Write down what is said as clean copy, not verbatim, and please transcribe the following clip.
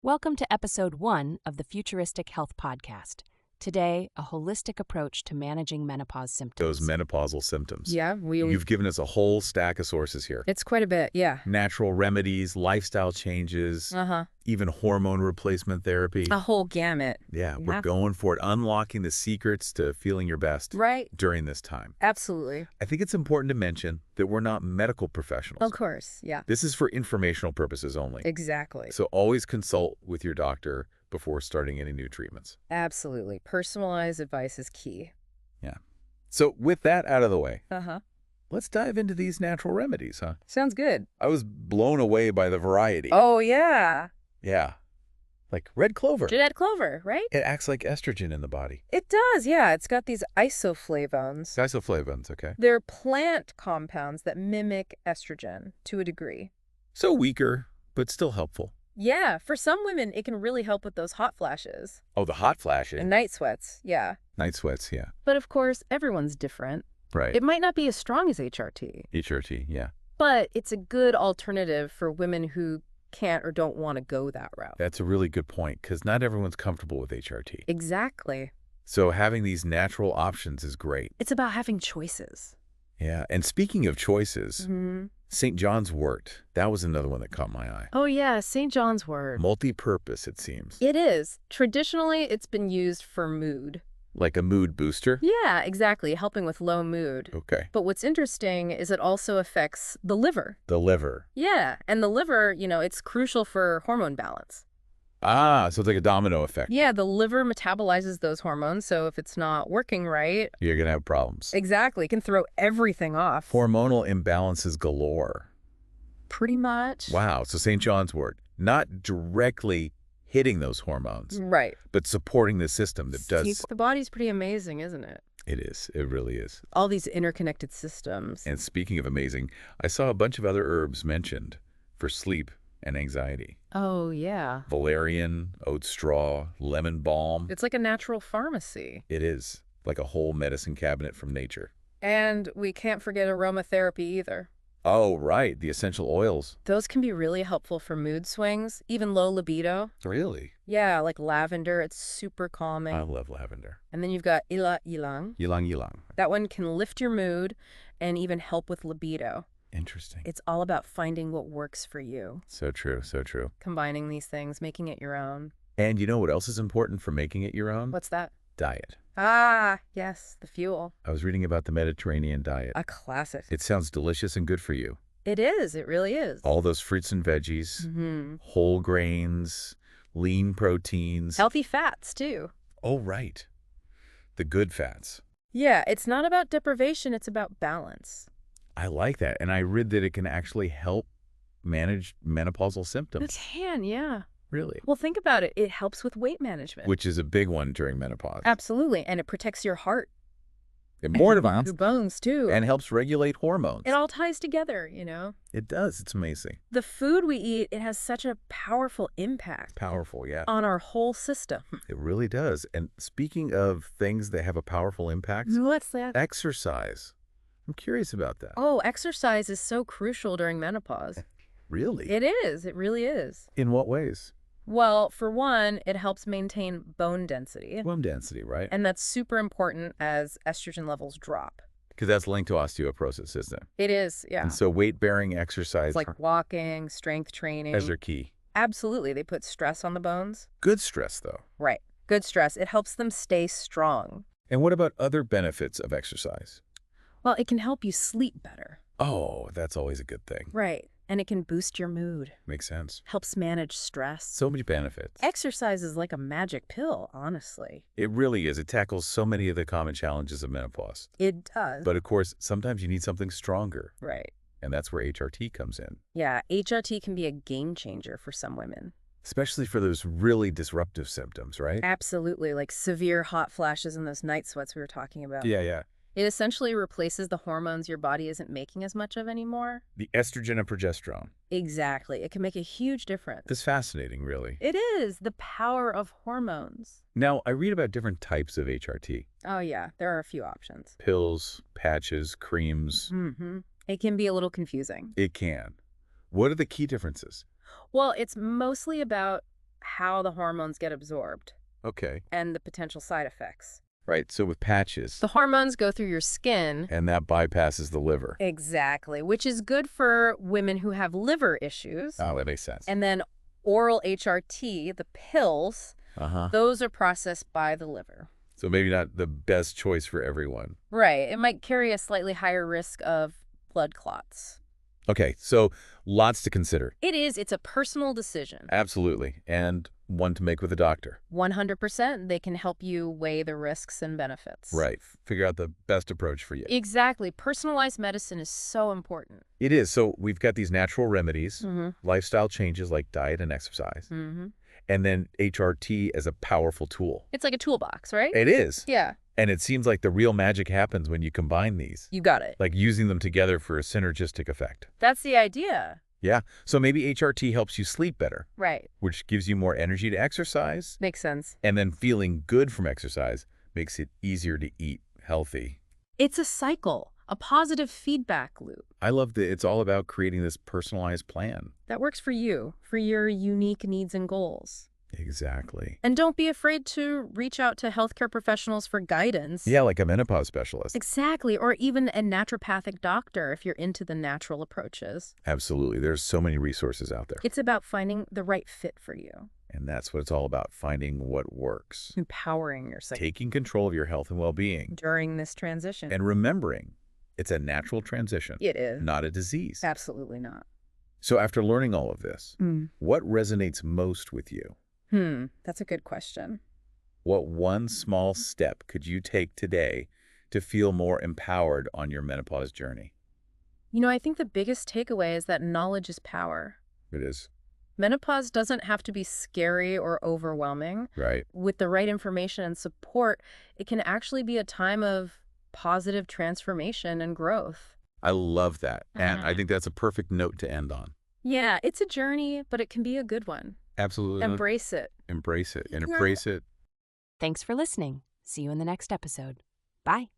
Welcome to episode 1 of the Futuristic Health Podcast. Today, a holistic approach to managing menopause Those symptoms. menopausal symptoms. Yeah, You've given us a whole stack of sources here. it's quite a bit, yeah. Natural remedies, lifestyle changes, even hormone replacement therapy. A whole gamut. Yeah, we're Yeah. going for it, unlocking the secrets to feeling your best Right. during this time. Absolutely. I think it's important to mention that we're not medical professionals. Of course, yeah. This is for informational purposes only. Exactly. So always consult with your doctor before starting any new treatments. Absolutely. Personalized advice is key. Yeah. So with that out of the way, Uh-huh. let's dive into these natural remedies, huh? Sounds good. I was blown away by the variety. Oh, yeah. Yeah. Like red clover. Jeanette Clover, right? It acts like estrogen in the body. It does, yeah. It's got these isoflavones. Isoflavones, okay? They're plant compounds that mimic estrogen to a degree. So weaker, but still helpful. Yeah, for some women, it can really help with those hot flashes Oh, the hot flashing. and night sweats, yeah. Night sweats, yeah. But of course, everyone's different. Right. It might not be as strong as HRT. HRT, yeah. But it's a good alternative for women who can't or don't want to go that route. That's a really good point, because not everyone's comfortable with HRT. Exactly. So having these natural options is great. It's about having choices. Yeah, and speaking of choices, St. John's wort, that was another one that caught my eye. Oh, yeah, St. John's wort. Multi-purpose, it seems. It is. Traditionally, it's been used for mood. Like a mood booster? Yeah, exactly, helping with low mood. Okay. But what's interesting is it also affects the liver. The liver. Yeah, and the liver, it's crucial for hormone balance. Ah, so it's like a domino effect. Yeah, the liver metabolizes those hormones, so if it's not working right, You're going to have problems. exactly, it can throw everything off. Hormonal imbalances galore. Pretty much. Wow, so St. John's wort, not directly hitting those hormones, Right. but supporting the system that See, does. the body's pretty amazing, isn't it? It is. It really is. All these interconnected systems. And speaking of amazing, I saw a bunch of other herbs mentioned for sleep and anxiety. Oh, yeah. Valerian, oat straw, lemon balm. It's like a natural pharmacy. It is like a whole medicine cabinet from nature. And we can't forget aromatherapy either. Oh, right, the essential oils. Those can be really helpful for mood swings, even low libido. Really? Yeah, like lavender, it's super calming. I love lavender. And then you've got ylang ylang. Ylang ylang. That one can lift your mood and even help with libido. Interesting. It's all about finding what works for you, So true, so true. combining these things, making it your own. And you know what else is important for making it your own? What's that? Diet. Ah, yes, the fuel. I was reading about the Mediterranean diet. A classic. It sounds delicious and good for you. It is. It really is. All those fruits and veggies, whole grains, lean proteins. Healthy fats, too. Oh, right. The good fats. Yeah, it's not about deprivation, it's about balance. I like that. And I read that it can actually help manage menopausal symptoms. It can, yeah. Really? Well, think about it. It helps with weight management. Which is a big one during menopause. Absolutely. And it protects your heart. And more advanced. Your bones, too. And helps regulate hormones. It all ties together, It does. It's amazing. The food we eat, it has such a powerful impact Powerful, yeah. on our whole system. It really does. And speaking of things that have a powerful impact, What's that? exercise. I'm curious about that. Oh, exercise is so crucial during menopause. Really? It is. It really is. In what ways? Well, for one, it helps maintain bone density. Bone density, right? And that's super important as estrogen levels drop. Because that's linked to osteoporosis, isn't it? It is, yeah. And so weight-bearing exercise It's like walking, strength training. as are key. Absolutely. They put stress on the bones. Good stress, though. Right. Good stress. It helps them stay strong. And what about other benefits of exercise? Well, it can help you sleep better. Oh, that's always a good thing. Right. And it can boost your mood. Makes sense. Helps manage stress. So many benefits. Exercise is like a magic pill, honestly. It really is. It tackles so many of the common challenges of menopause. It does. But of course, sometimes you need something stronger. Right. And that's where HRT comes in. Yeah, HRT can be a game changer for some women. Especially for those really disruptive symptoms, right? Absolutely, like severe hot flashes and those night sweats we were talking about. Yeah. It essentially replaces the hormones your body isn't making as much of anymore. The estrogen and progesterone. Exactly. It can make a huge difference. That's fascinating, really. It is the power of hormones. Now, I read about different types of HRT. Oh, yeah. There are a few options. Pills, patches, creams. It can be a little confusing. It can. What are the key differences? Well, it's mostly about how the hormones get absorbed Okay. and the potential side effects. Right, so with patches, The hormones go through your skin. and that bypasses the liver. Exactly, which is good for women who have liver issues. Oh, that makes sense. And then oral HRT, the pills, those are processed by the liver. So maybe not the best choice for everyone. Right. It might carry a slightly higher risk of blood clots. Okay, so lots to consider. It is. It's a personal decision. Absolutely, and one to make with a doctor. 100%. They can help you weigh the risks and benefits. Right, figure out the best approach for you. Exactly. Personalized medicine is so important. It is. So we've got these natural remedies, lifestyle changes like diet and exercise, and then HRT as a powerful tool. It's like a toolbox, right? It is. Yeah. And it seems like the real magic happens when you combine these, You got it. like using them together for a synergistic effect. That's the idea. Yeah, so maybe HRT helps you sleep better, Right. which gives you more energy to exercise, Makes sense. and then feeling good from exercise makes it easier to eat healthy. It's a cycle, a positive feedback loop I love that it's all about creating this personalized plan. that works for you, for your unique needs and goals. Exactly. And don't be afraid to reach out to healthcare professionals for guidance. Yeah, like a menopause specialist. Exactly, or even a naturopathic doctor if you're into the natural approaches. Absolutely. There's so many resources out there. It's about finding the right fit for you. And that's what it's all about, finding what works. Empowering yourself Taking control of your health and well-being. during this transition. And remembering, it's a natural transition, It is. not a disease. Absolutely not. So after learning all of this, what resonates most with you? That's a good question. What one small step could you take today to feel more empowered on your menopause journey? You know, I think the biggest takeaway is that knowledge is power. It is. Menopause doesn't have to be scary or overwhelming. Right. With the right information and support, it can actually be a time of positive transformation and growth. I love that. And I think that's a perfect note to end on. Yeah, it's a journey, but it can be a good one. Absolutely. Embrace it. Embrace it. And embrace it. Thanks for listening. See you in the next episode. Bye.